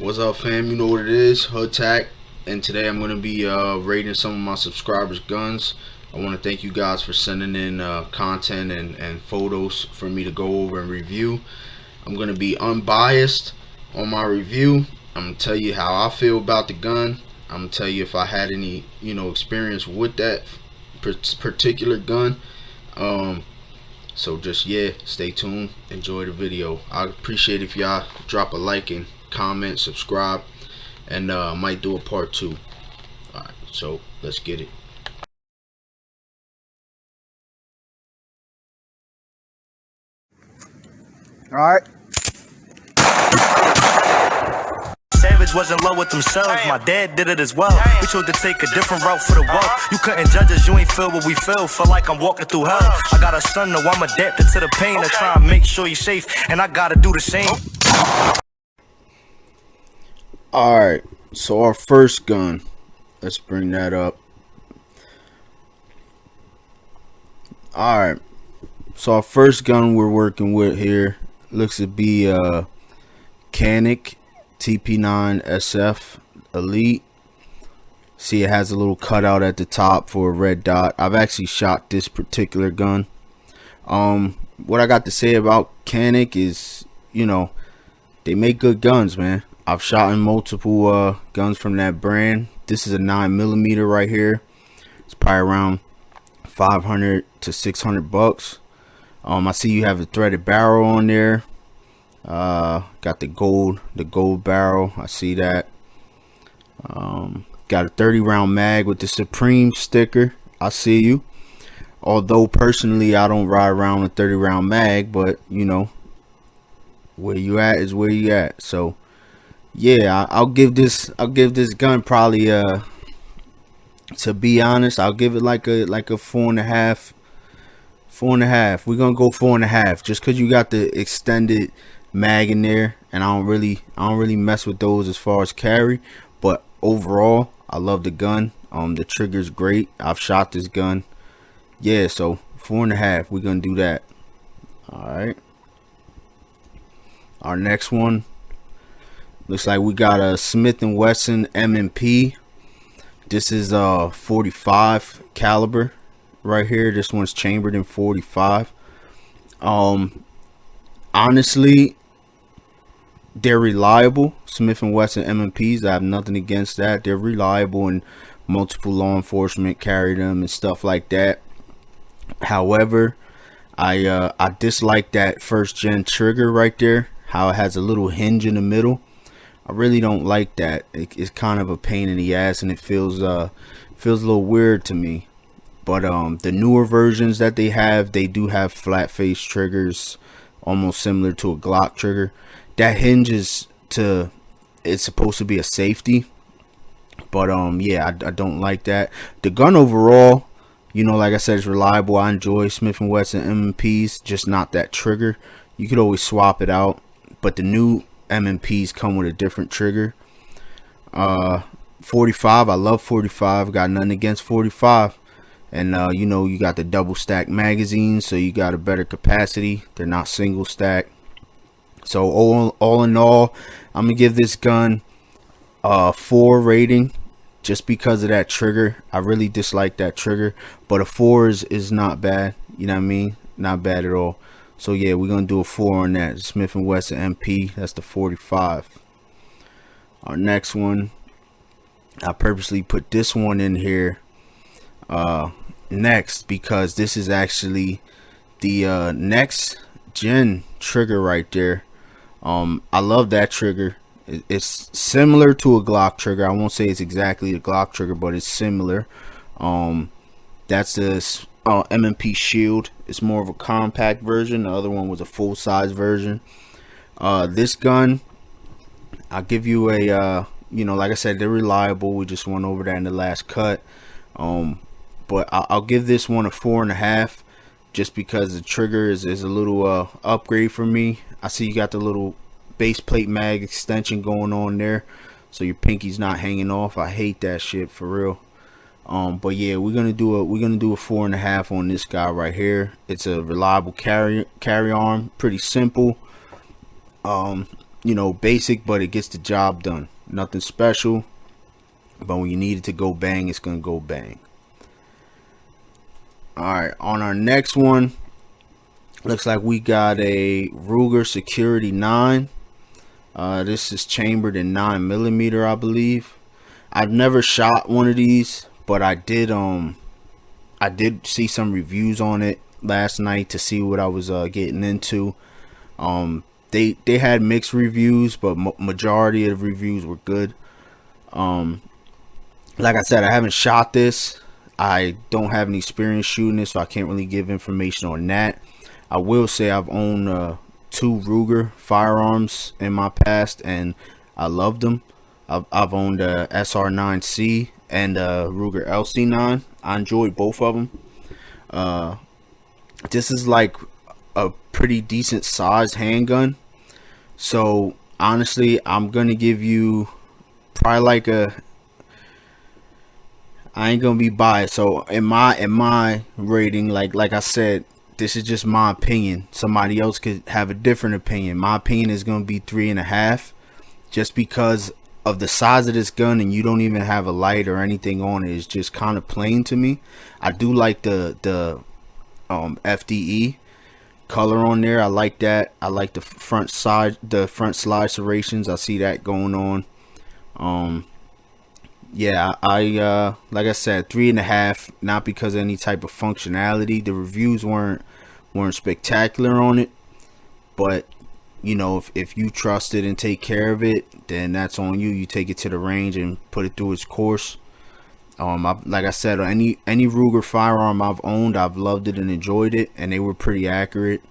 What's up, fam? You know what it is, Hoodtac, and today I'm going to be rating some of my subscribers' guns. I want to thank you guys for sending in content and photos for me to go over and review. I'm going to be unbiased on my review. I'm going to tell you how I feel about the gun. I'm going to tell you if I had any, experience with that particular gun. So just, yeah, stay tuned, enjoy the video. I appreciate if y'all drop a like and comment, subscribe, and might do a part 2. Alright, so let's get it. Alright. Savage wasn't low with themselves, my dad did it as well. We chose to take a different route for the wealth. You couldn't judge us, you ain't feel what we feel. Feel like I'm walking through hell. I got a son, though I'm adapted to the pain. To try and make sure you're safe, and I gotta do the same. Alright, so our first gun, let's bring that up. Alright, so our first gun we're working with here looks to be Canik TP9 SF Elite. See, it has a little cutout at the top for a red dot. I've actually shot this particular gun. What I got to say about Canik is, they make good guns, man. I've shot in multiple guns from that brand. This is a 9mm right here. It's probably around 500 to 600 bucks. I see you have a threaded barrel on there. Got the gold barrel. I see that. Got a 30 round mag with the Supreme sticker. I see you. Although personally I don't ride around a 30 round mag, but where you at is where you at. So yeah, I'll give this gun probably to be honest, I'll give it like a 4.5. 4.5. We're gonna go 4.5 just because you got the extended mag in there, and I don't really mess with those as far as carry. But overall, I love the gun. The trigger's great. I've shot this gun. Yeah, so 4.5. We're gonna do that. All right. Our next one looks like we got a Smith & Wesson MP. This is 45 caliber right here. This one's chambered in 45. Honestly, they're reliable. Smith & Wesson MPs, I have nothing against that. They're reliable, and multiple law enforcement carry them and stuff like that. However, I dislike that first gen trigger right there, how it has a little hinge in the middle. I really don't like that. It's kind of a pain in the ass, and it feels a little weird to me. But the newer versions that they do have flat face triggers, almost similar to a Glock trigger. That hinges to, it's supposed to be a safety, but yeah, I don't like that. The gun overall, like I said, is reliable. I enjoy Smith & Wesson MPs, just not that trigger. You could always swap it out, but the new MPs come with a different trigger. 45, I love 45. Got nothing against 45. And you got the double stack magazines, so you got a better capacity. They're not single stack. So all in all, I'm gonna give this gun a 4 rating, just because of that trigger. I really dislike that trigger, but a 4 is not bad. You know what I mean? Not bad at all. So yeah, we're gonna do a 4 on that Smith & Wesson MP. That's the 45. Our next one, I purposely put this one in here next because this is actually the next gen trigger right there. I love that trigger. It's similar to a Glock trigger. I won't say it's exactly a Glock trigger, but it's similar. That's this MMP Shield. It's more of a compact version. The other one was a full-size version. This gun, I'll give you a like I said, they're reliable. We just went over that in the last cut. But I'll give this one a 4.5, just because the trigger is a little upgrade for me. I see you got the little base plate mag extension going on there, so your pinky's not hanging off. I hate that shit for real. But yeah, we're gonna do a 4.5 on this guy right here. It's a reliable carry arm, pretty simple. you know, basic, but it gets the job done. Nothing special, but when you need it to go bang, it's gonna go bang. Alright, on our next one, looks like we got a Ruger Security 9. This is chambered in 9mm, I believe. I've never shot one of these, but I did see some reviews on it last night to see what I was getting into. They had mixed reviews, but majority of the reviews were good. Like I said, I haven't shot this. I don't have any experience shooting this, so I can't really give information on that. I will say I've owned 2 Ruger firearms in my past, and I loved them. I've owned a SR9C and a Ruger LC9. I enjoyed both of them. This is like a pretty decent sized handgun, so honestly, I'm gonna give you probably like I ain't gonna be biased. So in my rating, like I said, this is just my opinion. Somebody else could have a different opinion. My opinion is gonna be 3.5, just because of the size of this gun, and you don't even have a light or anything on it. It's just kind of plain to me. I do like the FDE color on there. I like that. I like the front slide serrations. I see that going on. Yeah, I like I said, 3.5, not because of any type of functionality. The reviews weren't spectacular on it, but you know, if you trust it and take care of it, then that's on you. You take it to the range and put it through its course. Like I said, any Ruger firearm I've owned, I've loved it and enjoyed it, and they were pretty accurate.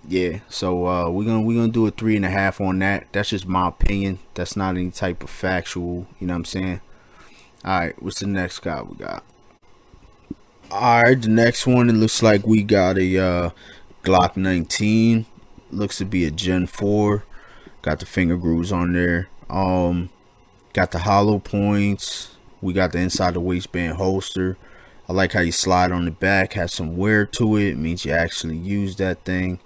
Yeah, so we're gonna do a 3.5 on that. That's just my opinion. That's not any type of factual, you know what I'm saying? Alright, what's the next guy we got? Alright, the next one, it looks like we got a Glock 19. Looks to be a Gen 4. Got the finger grooves on there. Got the hollow points. We got the inside the waistband holster. I like how you slide on the back. Has some wear to it. It means you actually use that thing.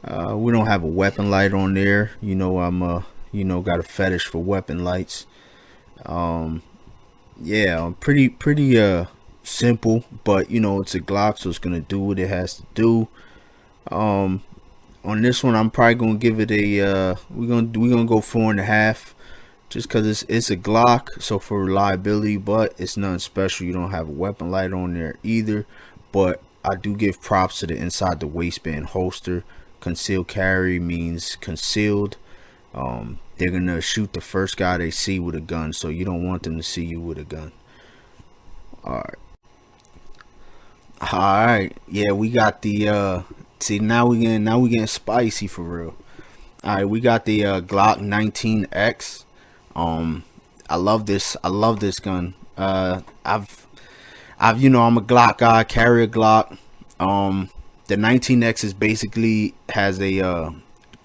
We don't have a weapon light on there. You know, I'm got a fetish for weapon lights. Yeah, pretty simple, but you know, it's a Glock, so it's gonna do what it has to do. On this one, I'm probably gonna give it a we're gonna go 4.5, just because it's a Glock, so for reliability, but it's nothing special. You don't have a weapon light on there either, but I do give props to the inside the waistband holster. Concealed carry means concealed. They're gonna shoot the first guy they see with a gun, so you don't want them to see you with a gun. Alright, yeah, we got the see, now we getting spicy for real. Alright, we got the Glock 19X. I love this gun. I've you know, I'm a Glock guy, carry a Glock. The 19X is basically has a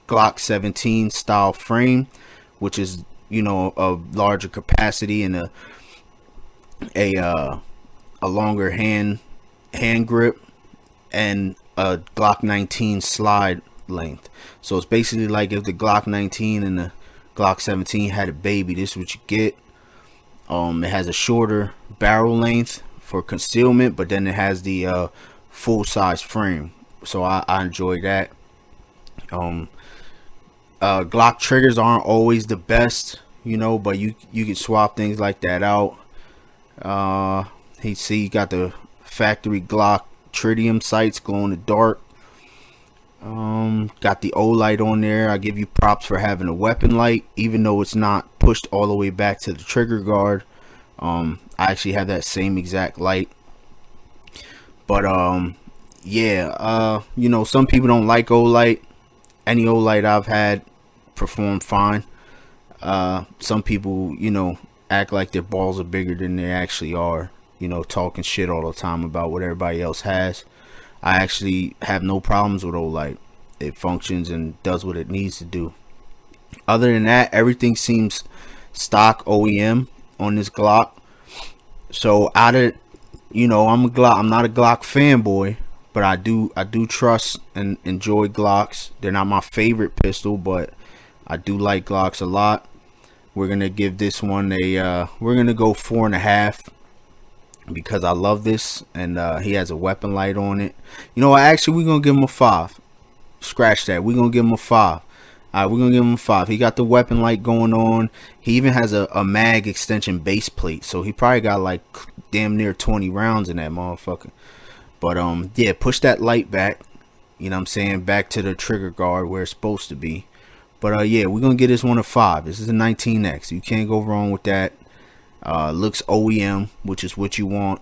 Glock 17 style frame, which is, you know, a larger capacity and a longer hand grip, and a Glock 19 slide length. So it's basically like if the Glock 19 and the Glock 17 had a baby, this is what you get. It has a shorter barrel length for concealment, but then it has the full size frame, so I enjoy that. Glock triggers aren't always the best, you know, but you can swap things like that out. You got the factory Glock tritium sights, glow in the dark. Got the O light on there. I give you props for having a weapon light, even though it's not pushed all the way back to the trigger guard. I actually have that same exact light. But yeah, you know, some people don't like O-light. Any O-light I've had performed fine. Some people, you know, act like their balls are bigger than they actually are, you know, talking shit all the time about what everybody else has. I actually have no problems with O-light. It functions and does what it needs to do. Other than that, everything seems stock OEM on this Glock. So out of, you know, I'm not a Glock fanboy, but I do trust and enjoy Glocks. They're not my favorite pistol, but I do like Glocks a lot. We're gonna give this one a we're gonna go 4.5 because I love this, and he has a weapon light on it. You know what, actually we're gonna give him a 5. Scratch that, we're gonna give him a 5. Alright, we're gonna give him a 5. He got the weapon light going on. He even has a mag extension base plate, so he probably got like damn near 20 rounds in that motherfucker. But yeah, push that light back, you know what I'm saying, back to the trigger guard where it's supposed to be. But yeah, we're gonna get this one a 5. This is a 19X. You can't go wrong with that. Looks OEM, which is what you want,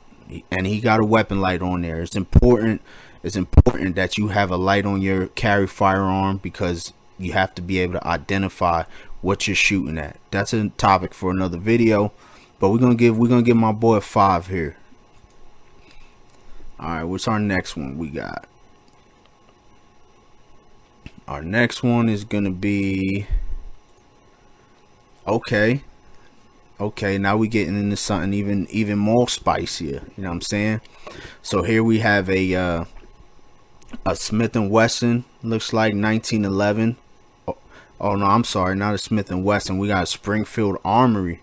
and he got a weapon light on there. It's important that you have a light on your carry firearm, because you have to be able to identify what you're shooting at. That's a topic for another video, but we're gonna give my boy a 5 here. All right, what's our next one we got? Our next one is gonna be okay. Now we getting into something even more spicier. You know what I'm saying? So here we have a Smith & Wesson. Looks like 1911. Oh no, I'm sorry, not a Smith & Wesson. We got a Springfield Armory.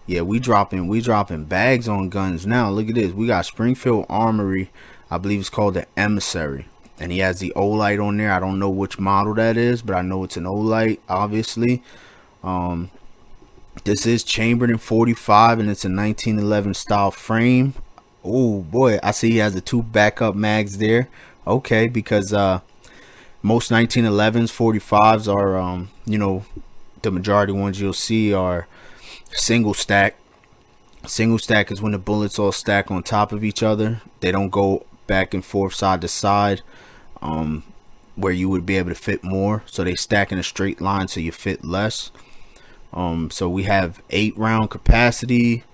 Yeah, we dropping bags on guns now. Look at this. We got Springfield Armory. I believe it's called the Emissary, and he has the Olight on there. I don't know which model that is, but I know it's an Olight, obviously. This is chambered in 45, and it's a 1911 style frame. Oh boy, I see he has the 2 backup mags there. Okay, because most 1911s, 45s are you know, the majority ones you'll see are single stack. Single stack is when the bullets all stack on top of each other. They don't go back and forth side to side, where you would be able to fit more. So they stack in a straight line, so you fit less. So we have 8 round capacity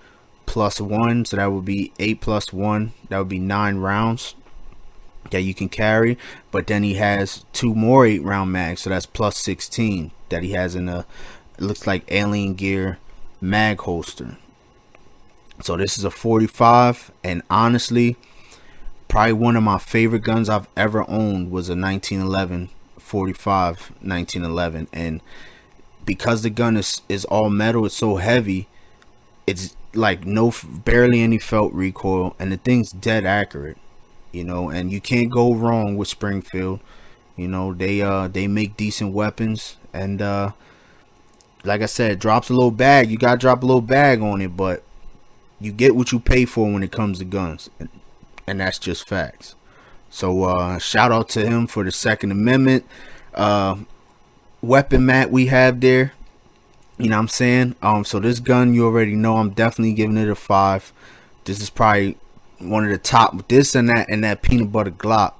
plus 1, so that would be 8 plus 1. That would be 9 rounds that you can carry. But then he has 2 more 8 round mags, so that's plus 16 that he has in a, it looks like alien gear mag holster. So this is a 45, and honestly, probably one of my favorite guns I've ever owned was a 1911 45 1911. And because the gun is all metal, it's so heavy, it's like barely any felt recoil, and the thing's dead accurate, you know. And you can't go wrong with Springfield. You know, they make decent weapons, and like I said, it drops a little bag. You gotta drop a little bag on it, but you get what you pay for when it comes to guns, and that's just facts. So shout out to him for the Second Amendment weapon mat we have there, you know what I'm saying. So this gun, you already know, I'm definitely giving it a 5. This is probably one of the top, this and that peanut butter Glock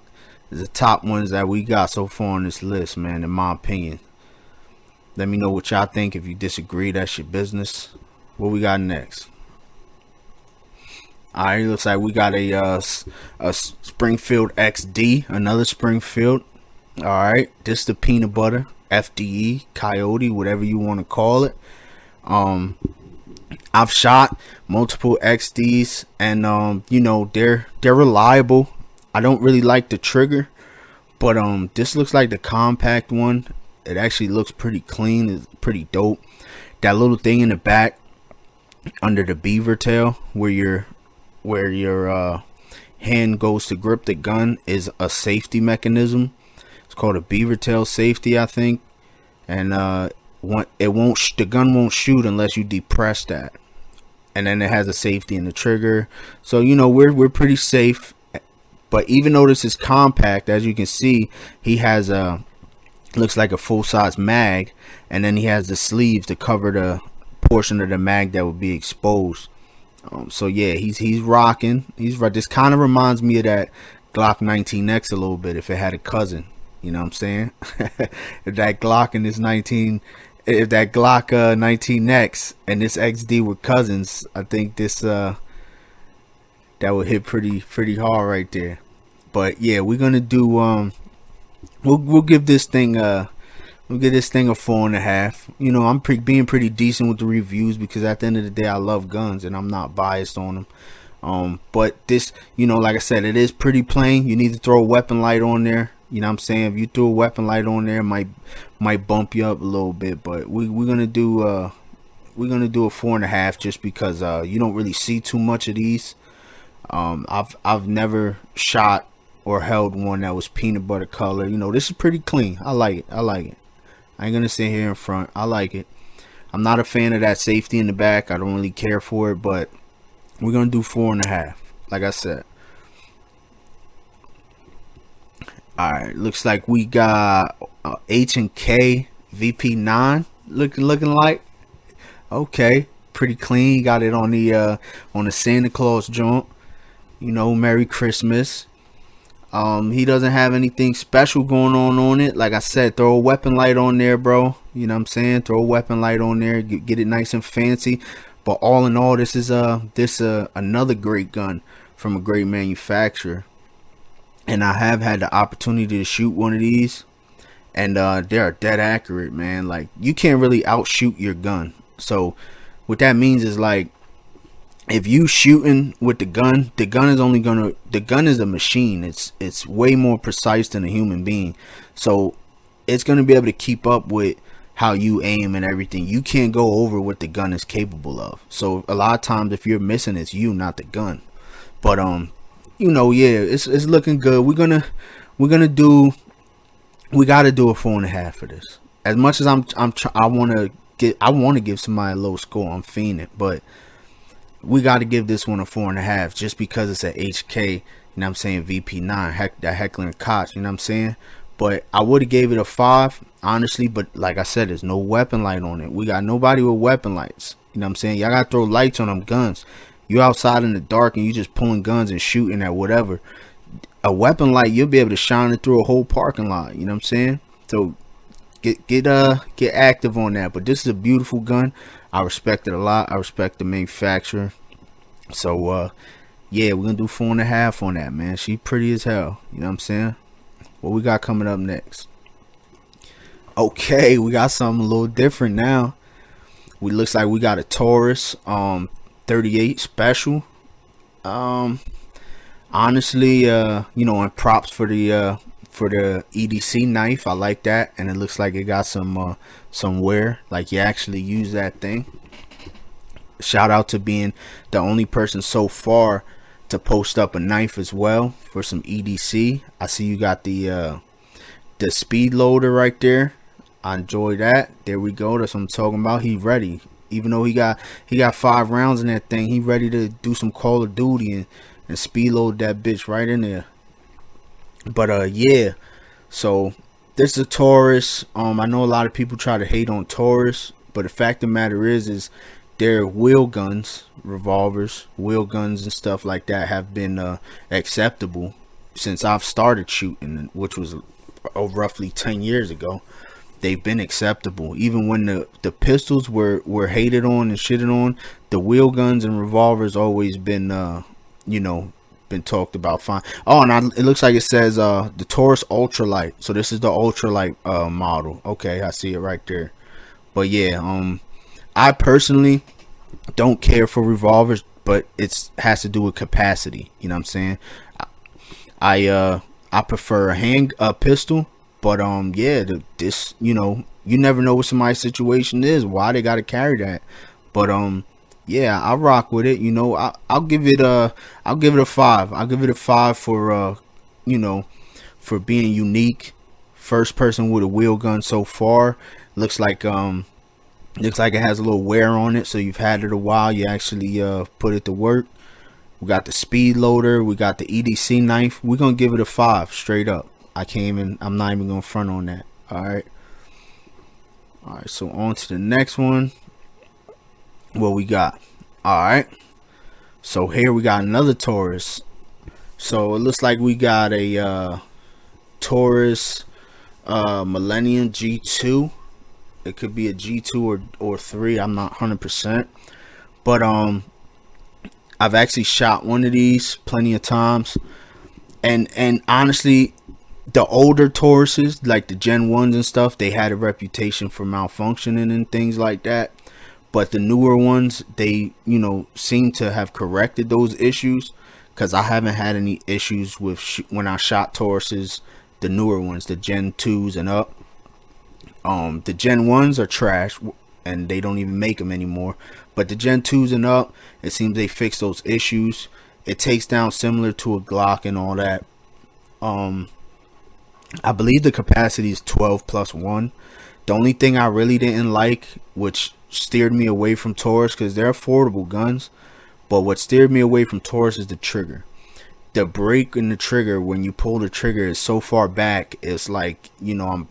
is the top ones that we got so far on this list, man, in my opinion. Let me know what y'all think. If you disagree, that's your business. What we got next? Alright, looks like we got a Springfield XD, another Springfield. Alright, this is the peanut butter, FDE, Coyote, whatever you want to call it. I've shot multiple XDs, and you know, they're reliable. I don't really like the trigger, but this looks like the compact one. It actually looks pretty clean. It's pretty dope. That little thing in the back under the beaver tail where your hand goes to grip the gun is a safety mechanism. It's called a beaver tail safety, I think. And the gun won't shoot unless you depress that. And then it has a safety in the trigger. So, you know, we're pretty safe. But even though this is compact, as you can see, he has a, looks like a full-size mag, and then he has the sleeves to cover the portion of the mag that would be exposed. So yeah, he's rocking. This kind of reminds me of that Glock 19X a little bit, if it had a cousin. You know what I'm saying? If that Glock 19X and this XD were cousins, I think this that would hit pretty hard right there. But yeah, we're gonna do we'll give this thing a 4.5. You know, I'm being pretty decent with the reviews, because at the end of the day, I love guns and I'm not biased on them. But this, like I said, it is pretty plain. You need to throw a weapon light on there. You know what I'm saying? If you threw a weapon light on there, it might bump you up a little bit. But we're gonna do a 4.5 just because you don't really see too much of these. I've never shot or held one that was peanut butter color. This is pretty clean. I like it. I ain't gonna sit here in front. I like it. I'm not a fan of that safety in the back. I don't really care for it, but we're gonna do 4.5, like I said. All right, looks like we got H&K VP9 looking like. Okay, pretty clean. Got it on the Santa Claus joint. Merry Christmas. He doesn't have anything special going on it. Like I said, throw a weapon light on there, bro. You know what I'm saying? Throw a weapon light on there. Get it nice and fancy. But all in all, this is another great gun from a great manufacturer. And I have had the opportunity to shoot one of these, and they are dead accurate, man. Like, you can't really outshoot your gun. So what that means is, like, if you shooting with the gun is a machine. It's way more precise than a human being. So it's gonna be able to keep up with how you aim and everything. You can't go over what the gun is capable of. So a lot of times, if you're missing, it's you, not the gun. But yeah, it's looking good. We gotta do a 4.5 for this. As much as I want to give somebody a low score. I'm fiending, but we got to give this one a 4.5 just because it's an HK. You know what I'm saying? VP9, that Heckler & Koch. You know what I'm saying? But I would have gave it a 5, honestly. But like I said, there's no weapon light on it. We got nobody with weapon lights. You know what I'm saying? Y'all got to throw lights on them guns. You outside in the dark and you just pulling guns and shooting at whatever. A weapon light, you'll be able to shine it through a whole parking lot. You know what I'm saying? So get active on that. But this is a beautiful gun. I respect it a lot. I respect the manufacturer. So yeah, we're gonna do 4.5 on that, man. She pretty as hell. You know what I'm saying? What we got coming up next? Okay, we got something a little different now. Looks like we got a Taurus 38 special. Honestly, and props for the EDC knife. I like that, and it looks like it got some wear. Like, you actually use that thing. Shout out to being the only person so far to post up a knife as well for some EDC. I see you got the speed loader right there. I enjoy that. There we go. That's what I'm talking about. He ready. Even though he got 5 rounds in that thing, he ready to do some Call of Duty and speed load that bitch right in there. But yeah, so this is a Taurus. I know a lot of people try to hate on Taurus, but the fact of the matter is their wheel guns, revolvers, wheel guns and stuff like that have been acceptable since I've started shooting, which was roughly 10 years ago. They've been acceptable. Even when the pistols were hated on and shitted on, the wheel guns and revolvers always been been talked about fine. Oh, and it looks like it says the Taurus Ultralight. So this is the Ultralight model. Okay, I see it right there. But yeah, I personally don't care for revolvers, but it has to do with capacity. You know what I'm saying? I prefer a pistol. But yeah, this you never know what somebody's situation is, why they gotta carry that. But yeah, I rock with it. I'll give it a 5. I'll give it a 5 for for being unique. First person with a wheel gun so far. Looks like it has a little wear on it, so you've had it a while. You actually put it to work. We got the speed loader. We got the EDC knife. We're gonna give it a 5 straight up. I'm not even gonna front on that. Alright, so on to the next one. What we got? Alright, so here we got another Taurus. So it looks like we got a Taurus Millennium G2. It could be a G2 or 3. I'm not 100%, but I've actually shot one of these plenty of times, and honestly, the older Tauruses, like the Gen 1s and stuff, they had a reputation for malfunctioning and things like that. but the newer ones, they, you know, seem to have corrected those issues, because I haven't had any issues with when I shot Tauruses, the newer ones, the Gen 2s and up. The Gen 1s are trash, and they don't even make them anymore. But the Gen 2s and up, it seems they fixed those issues. It takes down similar to a Glock and all that. I believe the capacity is 12+1. The only thing I really didn't like, which steered me away from Taurus, because they're affordable guns, but what steered me away from Taurus is the trigger. The break in the trigger, when you pull the trigger, is so far back, it's like, you know,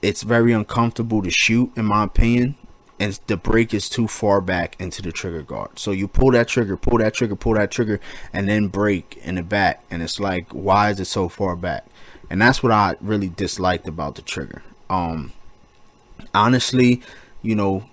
it's very uncomfortable to shoot, in my opinion, and the break is too far back into the trigger guard. So you pull that trigger, pull that trigger, pull that trigger, and then break in the back, and it's like, why is it so far back? And that's what I really disliked about the trigger. Honestly, you know,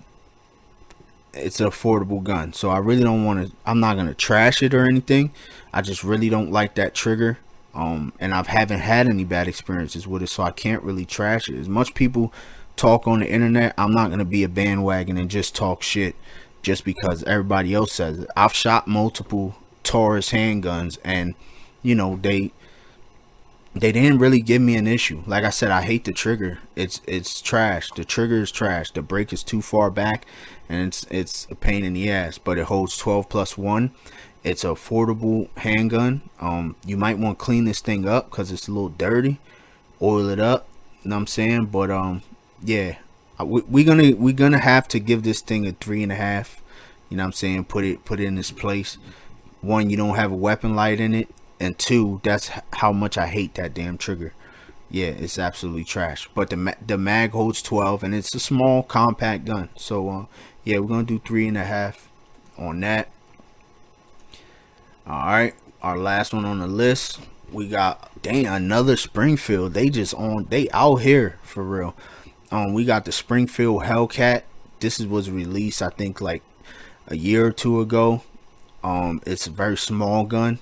it's an affordable gun, so I really don't want to, I'm not going to trash it or anything. I just really don't like that trigger. And I haven't had any bad experiences with it, so I can't really trash it. As much people talk on the internet, I'm not going to be a bandwagon and just talk shit just because everybody else says it. I've shot multiple Taurus handguns, and you know, they didn't really give me an issue. Like I said, I hate the trigger. It's trash. The trigger is trash. The break is too far back, and it's a pain in the ass. But it holds 12+1. It's an affordable handgun. You might want to clean this thing up because it's a little dirty. Oil it up. You know what I'm saying? But yeah, we're gonna have to give this thing a 3.5. You know what I'm saying? Put it in its place. One, you don't have a weapon light in it. And two, that's how much I hate that damn trigger. Yeah, it's absolutely trash. But the mag holds 12, and it's a small, compact gun. So, yeah, we're going to do 3.5 on that. Alright, our last one on the list. We got, dang, another Springfield. They out here, for real. We got the Springfield Hellcat. This was released, I think, like a year or two ago. It's a very small gun.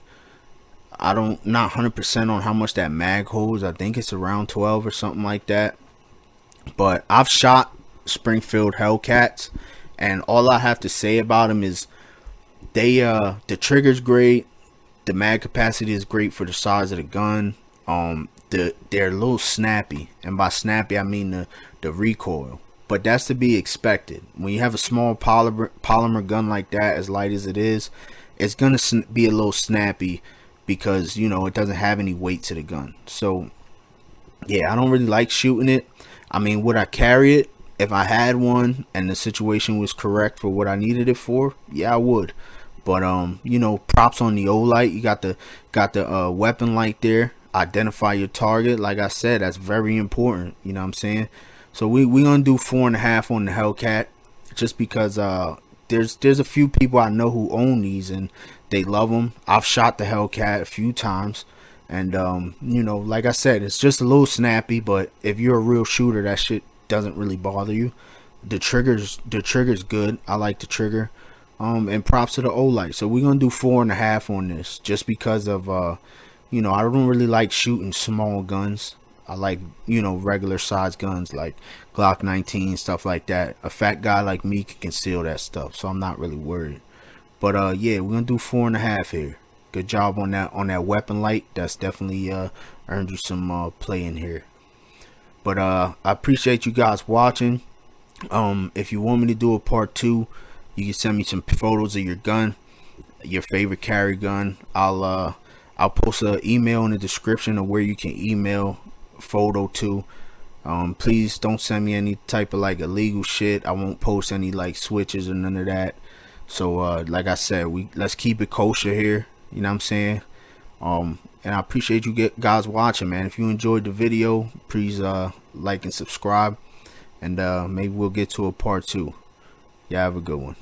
Not 100% on how much that mag holds. I think it's around 12 or something like that. But I've shot Springfield Hellcats, and all I have to say about them is the trigger's great. The mag capacity is great for the size of the gun. They're a little snappy, and by snappy I mean the recoil. But that's to be expected. When you have a small polymer gun like that, as light as it is, it's gonna be a little snappy, because you know it doesn't have any weight to the gun. So yeah, I don't really like shooting it. I mean, would I carry it if I had one and the situation was correct for what I needed it for? Yeah, I would. But you know, props on the O-light. You got the weapon light there. Identify your target. Like I said, that's very important. You know what I'm saying? So we gonna do 4.5 on the Hellcat, just because there's a few people I know who own these and they love them. I've shot the Hellcat a few times, and you know, like I said, it's just a little snappy, but if you're a real shooter, that shit doesn't really bother you. The trigger's good. I like the trigger. And props to the O-light. So we're gonna do 4.5 on this, just because of you know, I don't really like shooting small guns. I like, you know, regular size guns like Glock 19, stuff like that. A fat guy like me can conceal that stuff, so I'm not really worried. But yeah, we're gonna do 4.5 here. Good job on that weapon light. That's definitely earned you some play in here. But I appreciate you guys watching. If you want me to do a part 2, you can send me some photos of your gun, your favorite carry gun. I'll post an email in the description of where you can email photo to. Please don't send me any type of like illegal shit. I won't post any like switches or none of that. So like I said, let's keep it kosher here. You know what I'm saying? And I appreciate you guys watching, man. If you enjoyed the video, please like and subscribe, and maybe we'll get to a part 2. Yeah, have a good one.